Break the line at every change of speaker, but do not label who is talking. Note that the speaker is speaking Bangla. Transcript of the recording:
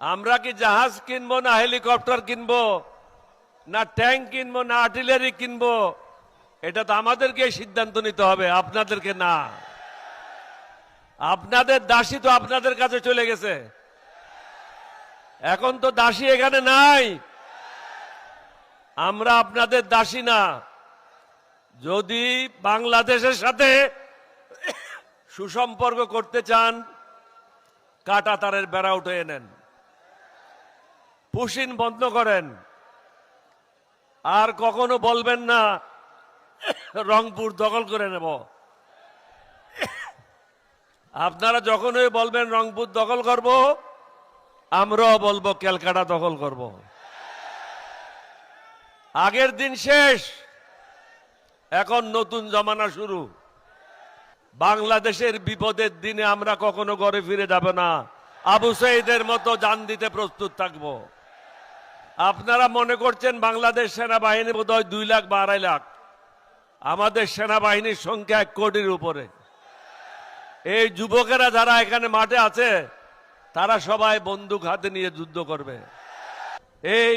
আমরা কি জাহাজ কিনবো না হেলিকপ্টার কিনবো না ট্যাঙ্ক কিনবো না আর্টিলারি কিনবো, এটা তো আমাদেরকে সিদ্ধান্ত নিতে হবে, আপনাদেরকে না। আপনাদের দাসী তো আপনাদের কাছে চলে গেছে, এখন তো দাসী এখানে নাই। আমরা আপনাদের দাসী না। যদি বাংলাদেশের সাথে সুসম্পর্ক করতে চান, কাঁটা তারের বেড়া উঠে নেন, পুশিন বন্ধ করেন। আর কখনো বলবেন না রংপুর দখল করে নেব। আপনারা যখনই বলবেন রংপুর দখল করব, আমরাও বলবো ক্যালকাটা দখল করব। আগের দিন শেষ, এখন নতুন জমানা শুরু। বাংলাদেশের বিপদের দিনে আমরা কখনো ঘরে ফিরে যাব না, আবু সাইদের মতো জান দিতে প্রস্তুত থাকব। আপনারা মনে করছেন বাংলাদেশ সেনাবাহিনী বোধহয় 2 লাখ বা 2.5 লাখ, আমাদের সেনাবাহিনীর সংখ্যা 1 কোটির উপরে। এই যুবকেরা যারা এখানে মাঠে আছে, তারা সবাই বন্দুক হাতে নিয়ে যুদ্ধ করবে। এই